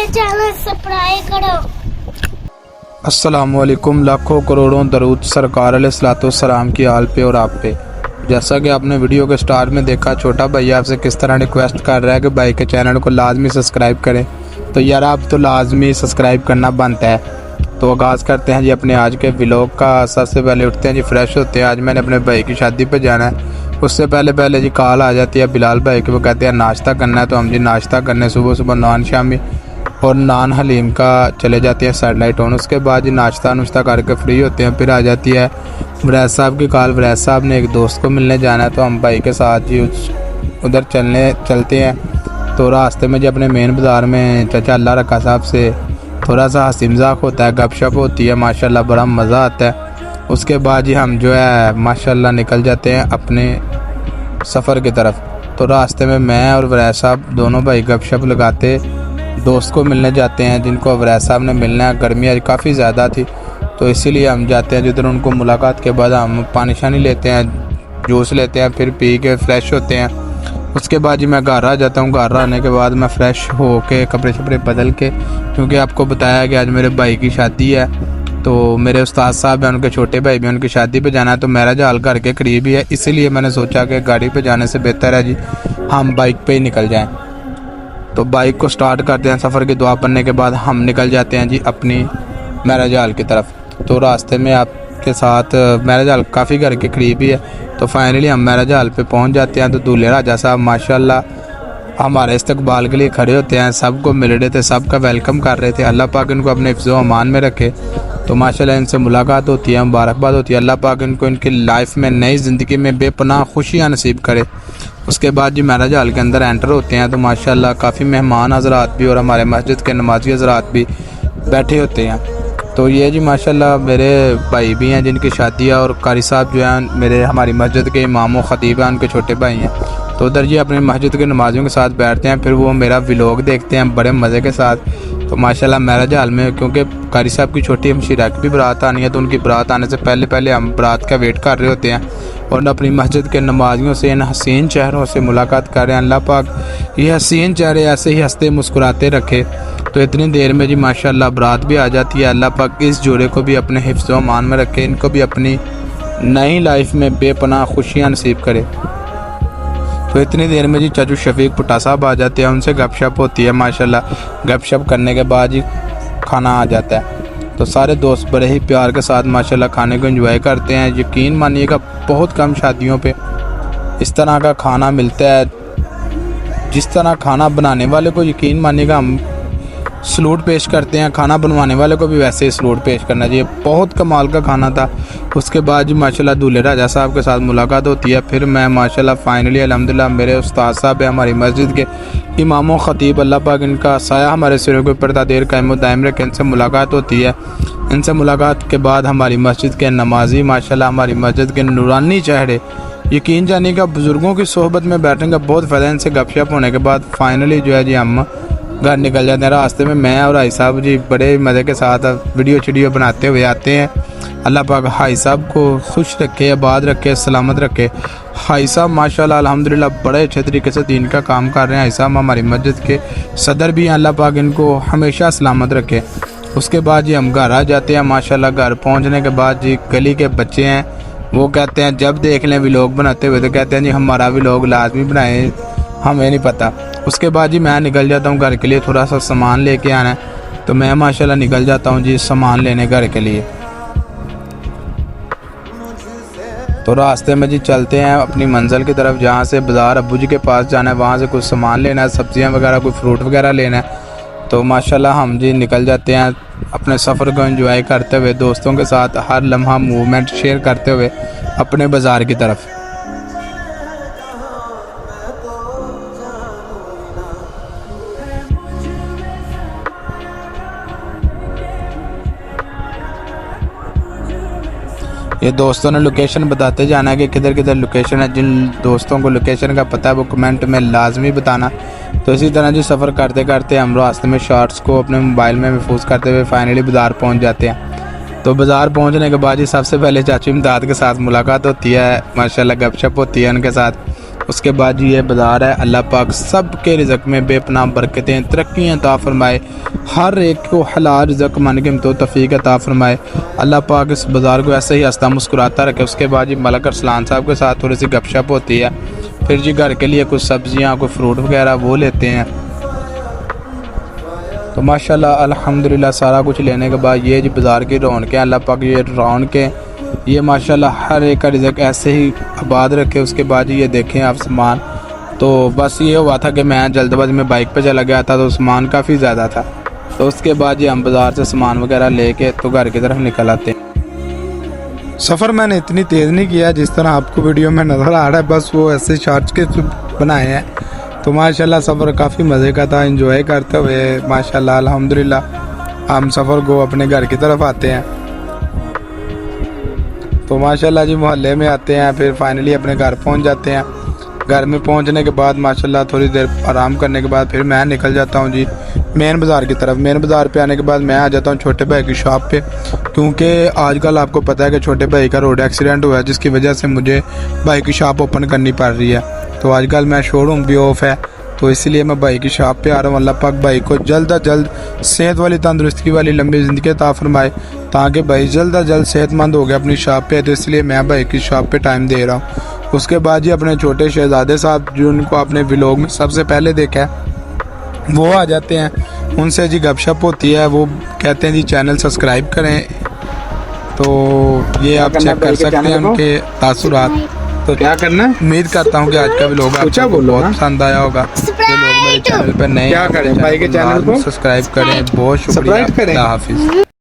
मेरे channel subscribe करो। अस्सलामुअलैकुम। लाखों करोड़ों दरूद सरकार अलैहिस्सलाम की आल पे और आप पे। जैसा कि आपने वीडियो के स्टार्ट में देखा, छोटा भाई आपसे किस तरह रिक्वेस्ट कर रहा है कि भाई के चैनल को लाजमी सब्सक्राइब करें। तो यार आप तो लाजमी सब्सक्राइब करना बनता है। तो आगाज़ करते हैं जी अपने आज के व्लॉग का। सबसे पहले उठते हैं जी, फ्रेश होते हैं। आज मैंने अपने भाई की शादी पे जाना है। उससे पहले जी कॉल आ जाती है बिलाल भाई की, वो कहते हैं नाश्ता करना है। तो हम जी नाश्ता करने सुबह नान शामी और नान हलीम का चले जाते हैं सैटेलाइट ऑन। उसके बाद जी नाश्ता करके फ्री होते हैं। फिर आ जाती है वरैद साहब की कॉल। वरैद साहब ने एक दोस्त को मिलने जाना है, तो हम भाई के साथ जी उधर चलते हैं। तो रास्ते में जी अपने मेन बाज़ार में चाचा अल्लाह रखा साहब से थोड़ा सा हंसी मजाक होता है, गपशप होती है, माशाल्लाह बड़ा मज़ा आता है। उसके बाद जी हम जो है माशाल्लाह निकल जाते हैं अपने सफ़र की तरफ। तो रास्ते में मैं और वरैद साहब दोनों भाई गपशप लगाते दोस्त को मिलने जाते हैं, जिनको वरैद साहब ने मिलना है। गर्मी आज काफ़ी ज़्यादा थी, तो इसीलिए हम जाते हैं जिधर उनको मुलाकात के बाद हम पानी शानी लेते हैं, जूस लेते हैं, फिर पी के फ्रेश होते हैं। उसके बाद जी मैं घर आ जाता हूँ। घर आने के बाद मैं फ़्रेश हो के कपड़े शपड़े बदल के, क्योंकि आपको बताया कि आज मेरे भाई की शादी है, तो मेरे उस्ताद साहब हैं, उनके छोटे भाई भी उनकी शादी पे जाना है। तो मेरा जाल घर के करीब ही है, इसीलिए मैंने सोचा कि गाड़ी पे जाने से बेहतर है जी हम बाइक पे ही निकल जाएं। तो बाइक को स्टार्ट करते हैं। सफ़र की दुआ पढ़ने के बाद हम निकल जाते हैं जी अपनी मेरा जाल की तरफ। तो रास्ते में आपके साथ मेरा जाल काफ़ी घर के करीब ही है। तो फाइनली हम मेरा जाल पे पहुंच जाते हैं। तो दूल्हे राजा साहब माशाल्लाह हमारे इस्तकबाल के लिए खड़े होते हैं, सबको मिल रहे थे, सबका वेलकम कर रहे थे। अल्लाह पाक इनको अपने हिफ्ज़ व अमान में रखे। तो माशाल्लाह इनसे मुलाकात होती है, मुबारकबाद होती है। अल्लाह पाक इनको इनकी लाइफ में नई ज़िंदगी में बेपनाह खुशियाँ नसीब करे। उसके बाद जी महराज हाल के अंदर एंटर होते हैं। तो माशाल्लाह काफ़ी मेहमान हज़रात भी और हमारे मस्जिद के नमाजी हज़रात भी बैठे होते हैं। तो ये जी माशाल्लाह मेरे भाई भी हैं जिनकी शादी है, और कारी साहब जो हैं मेरे हमारी मस्जिद के इमाम व ख़तीब हैं, उनके छोटे भाई हैं। तो उधर जी अपनी मस्जिद के नमाजियों के साथ बैठते हैं, फिर वो मेरा व्लॉग देखते हैं बड़े मज़े के साथ। तो माशाल्लाह महराज हाल में क्योंकि कारी साहब की छोटी हमशीरा की भी बारात आनी है, तो उनकी बारात आने से पहले हम बारात का वेट कर रहे होते हैं और अपनी मस्जिद के नमाजियों से इन हसीन चेहरों से मुलाकात कर रहे हैं। अल्लाह पाक ये हसीन चेहरे ऐसे ही हंसते मुस्कुराते रखे। तो इतनी देर में जी माशाल्लाह बारात भी आ जाती है। अल्लाह पाक इस जोड़े को भी अपने हिफ्ज़ व अमान में रखे, इनको भी अपनी नई लाइफ में बेपनाह खुशियाँ नसीब करे। तो इतनी देर में जी चाचू शफीक पुट्टा साहब आ जाते हैं, उनसे गपशप होती है। माशाल्लाह गपशप करने के बाद जी खाना आ जाता है। तो सारे दोस्त बड़े ही प्यार के साथ माशाल्लाह खाने को एंजॉय करते हैं। यकीन मानिएगा बहुत कम शादियों पे इस तरह का खाना मिलता है। जिस तरह खाना बनाने वाले को यकीन मानिएगा हम सलूट पेश करते हैं, खाना बनवाने वाले को भी वैसे ही सलूट पेश करना चाहिए। बहुत कमाल का खाना था। उसके बाद जी माशाल्लाह दूल्हे राजा साहब के साथ मुलाकात होती है। फिर मैं माशाल्लाह फाइनली अल्हम्दुलिल्लाह मेरे उस्ताद साहब हैं हमारी मस्जिद के इमाम व ख़तीब, अल्लाह पाक इनका साया हमारे सिरों के ऊपर तादेर कायम व दायम रखे, इनसे मुलाकात होती है। इनसे मुलाकात के बाद हमारी मस्जिद के नमाजी माशाल्लाह हमारी मस्जिद के नूरानी चेहरे, यकीन जानिए का बुज़ुर्गों की सोहबत में बैठने का बहुत फ़ायदा। इनसे गपशप होने के बाद फाइनली जो है जी हम घर निकल जाते हैं। रास्ते में मैं और हाई साहब जी बड़े मज़े के साथ वीडियो बनाते हुए आते हैं। अल्लाह पाक हाई साहब को खुश रखे, आबाद रखे, सलामत रखे। हाई साहब माशाल्लाह अल्हम्दुलिल्लाह बड़े अच्छे तरीके से दीन का काम कर रहे हैं। हाई साहब हमारी मस्जिद के सदर भी हैं, अल्लाह पाक इनको हमेशा सलामत रखे। उसके बाद जी हम घर आ जाते हैं। माशाल्लाह घर पहुँचने के बाद जी गली के बच्चे हैं, वो कहते हैं जब देख लें व्लॉग बनाते हुए तो कहते हैं जी हमारा व्लॉग लाजमी बनाएं, हमें नहीं पता। उसके बाद जी मैं निकल जाता हूँ घर के लिए, थोड़ा सा सामान लेके आना है। तो मैं माशाल्लाह निकल जाता हूँ जी सामान लेने घर के लिए। तो रास्ते में जी चलते हैं अपनी मंजिल की तरफ, जहाँ से बाज़ार अब्बू जी के पास जाना है, वहाँ से कुछ सामान लेना है, सब्जियाँ वगैरह कोई फ्रूट वगैरह लेना है। तो माशाल्लाह हम जी निकल जाते हैं अपने सफ़र को एंजॉय करते हुए, दोस्तों के साथ हर लम्हा मूवमेंट शेयर करते हुए अपने बाज़ार की तरफ। ये दोस्तों ने लोकेशन बताते जाना है कि किधर किधर लोकेशन है। जिन दोस्तों को लोकेशन का पता है वो कमेंट में लाजमी बताना। तो इसी तरह जी सफ़र करते करते हम रास्ते में शॉर्ट्स को अपने मोबाइल में महफूज करते हुए फाइनली बाज़ार पहुंच जाते हैं। तो बाज़ार पहुंचने के बाद जी सबसे पहले चाचू इमदाद के साथ मुलाकात होती है, माशाल्लाह गपशप होती है उनके साथ। उसके बाद जी ये बाज़ार है। अल्लाह पाक सब के रिज़्क़ में बेपनाह बरकतें तरक्कियाँ अता फरमाए, हर एक को हलाल रिज़्क़ मान के तो तौफीक अता फरमाए। अल्लाह पाक इस बाज़ार को ऐसे ही हंसता मुस्कुराता रखे। उसके बाद जी मलक अरसलान साहब के साथ थोड़ी सी गपशप होती है, फिर जी घर के लिए कुछ सब्ज़ियाँ कोई फ्रूट वगैरह वो लेते हैं। तो माशाल्लाह अल्हम्दुलिल्लाह सारा कुछ लेने के बाद ये जी बाज़ार की रौनकें, अल्लाह पाक ये रौनकें ये माशाल्लाह हर एक का रिज़्क़ ऐसे ही आबाद रखे। उसके बाद ये देखें आप सामान, तो बस ये हुआ था कि मैं जल्दबाजी में बाइक पे चला गया था तो सामान काफ़ी ज़्यादा था। तो उसके बाद ये हम बाज़ार से सामान वगैरह लेके तो घर की तरफ निकल आते हैं। सफ़र मैंने इतनी तेज़ नहीं किया जिस तरह आपको वीडियो में नज़र आ रहा है, बस वो ऐसे शॉर्ट्स के बनाए हैं। तो माशाल्लाह सफ़र काफ़ी मज़े का था, एंजॉय करते हुए माशाल्लाह अल्हम्दुलिल्लाह हम सफ़र को अपने घर की तरफ आते हैं। तो माशाल्लाह जी मोहल्ले में आते हैं, फिर फाइनली अपने घर पहुंच जाते हैं। घर में पहुंचने के बाद माशाल्लाह थोड़ी देर आराम करने के बाद फिर मैं निकल जाता हूं जी मेन बाज़ार की तरफ। मेन बाज़ार पे आने के बाद मैं आ जाता हूं छोटे भाई की शॉप पे, क्योंकि आजकल आपको पता है कि छोटे भाई का रोड एक्सीडेंट हुआ है, जिसकी वजह से मुझे भाई की शॉप ओपन करनी पड़ रही है। तो आजकल मैं शोरूम भी ऑफ है, तो इसलिए मैं भाई की शॉप पे आ रहा हूँ। अल्लाह पाक भाई को जल्द अज जल्द सेहत वाली तंदुरुस्ती वाली लंबी ज़िंदगी अता फरमाए, ताकि भाई जल्द अज जल्द सेहतमंद हो गया अपनी शॉप पे। तो इसलिए मैं भाई की शॉप पे टाइम दे रहा हूँ। उसके बाद जी अपने छोटे शहजादे साहब जिनको आपने व्लॉग में सबसे पहले देखा है वो आ जाते हैं, उनसे जी गपशप होती है। वो कहते हैं जी चैनल सब्सक्राइब करें, तो ये आप चेक कर सकते हैं उनके तासुरात। तो क्या करना है, उम्मीद करता हूँ कि आज का व्लॉग आपको बहुत पसंद आया होगा। जो लोग मेरे चैनल पर नए क्या करें, भाई के चैनल को सब्सक्राइब करें। बहुत शुक्रिया, अल्लाह हाफिज़।